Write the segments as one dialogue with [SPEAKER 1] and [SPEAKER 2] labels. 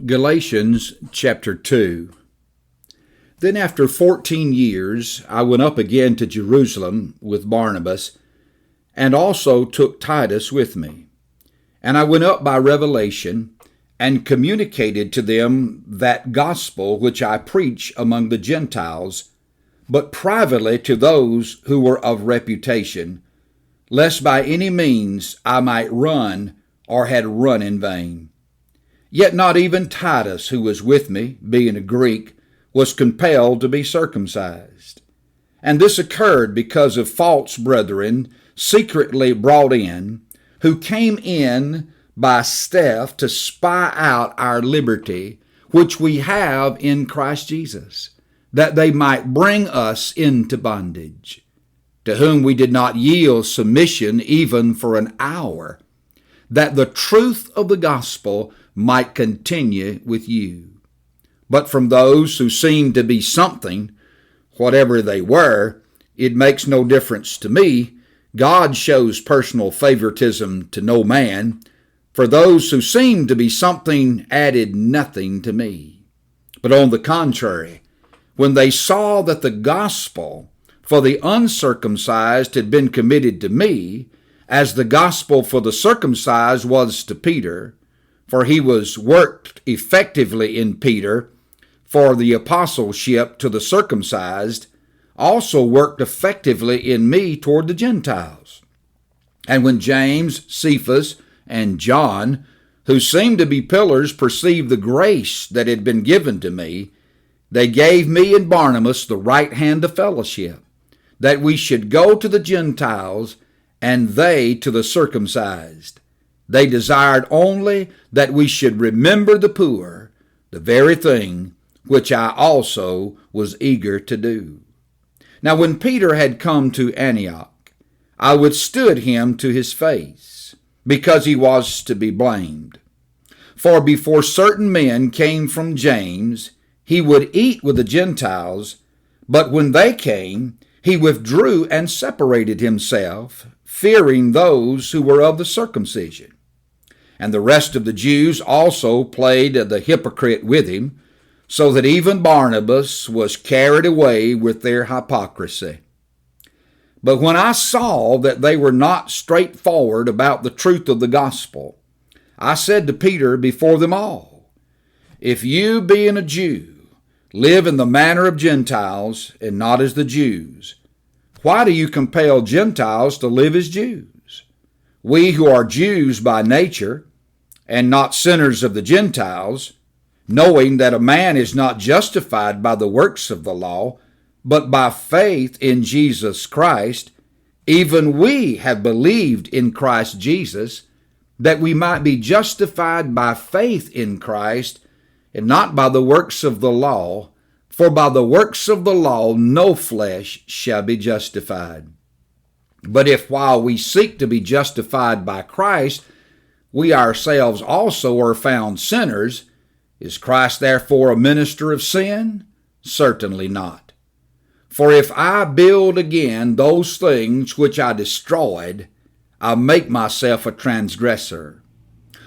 [SPEAKER 1] Galatians chapter 2. Then after 14 years I went up again to Jerusalem with Barnabas, and also took Titus with me. And I went up by revelation, and communicated to them that gospel which I preach among the Gentiles, but privately to those who were of reputation, lest by any means I might run or had run in vain. Yet not even Titus, who was with me, being a Greek, was compelled to be circumcised. And this occurred because of false brethren secretly brought in, who came in by stealth to spy out our liberty, which we have in Christ Jesus, that they might bring us into bondage, to whom we did not yield submission even for an hour, that the truth of the gospel might continue with you. But from those who seemed to be something, whatever they were, it makes no difference to me. God shows personal favoritism to no man. For those who seemed to be something added nothing to me. But on the contrary, when they saw that the gospel for the uncircumcised had been committed to me, as the gospel for the circumcised was to Peter, for he was worked effectively in Peter for the apostleship to the circumcised, also worked effectively in me toward the Gentiles. And when James, Cephas, and John, who seemed to be pillars, perceived the grace that had been given to me, they gave me and Barnabas the right hand of fellowship, that we should go to the Gentiles, and they to the circumcised. They desired only that we should remember the poor, the very thing which I also was eager to do. Now when Peter had come to Antioch, I withstood him to his face, because he was to be blamed. For before certain men came from James, he would eat with the Gentiles, but when they came, he withdrew and separated himself, fearing those who were of the circumcision. And the rest of the Jews also played the hypocrite with him, so that even Barnabas was carried away with their hypocrisy. But when I saw that they were not straightforward about the truth of the gospel, I said to Peter before them all, if you, being a Jew, live in the manner of Gentiles and not as the Jews, why do you compel Gentiles to live as Jews? We who are Jews by nature, and not sinners of the Gentiles, knowing that a man is not justified by the works of the law, but by faith in Jesus Christ, even we have believed in Christ Jesus, that we might be justified by faith in Christ, and not by the works of the law, for by the works of the law no flesh shall be justified. But if while we seek to be justified by Christ, we ourselves also are found sinners, is Christ therefore a minister of sin? Certainly not. For if I build again those things which I destroyed, I make myself a transgressor.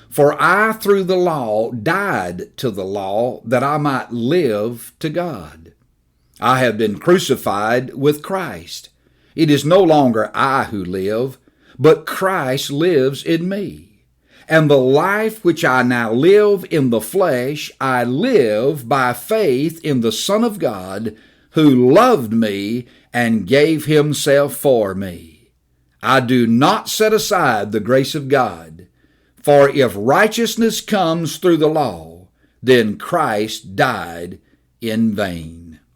[SPEAKER 1] For I through the law died to the law, that I might live to God. I have been crucified with Christ. It is no longer I who live, but Christ lives in me. And the life which I now live in the flesh, I live by faith in the Son of God, who loved me and gave himself for me. I do not set aside the grace of God, for if righteousness comes through the law, then Christ died in vain.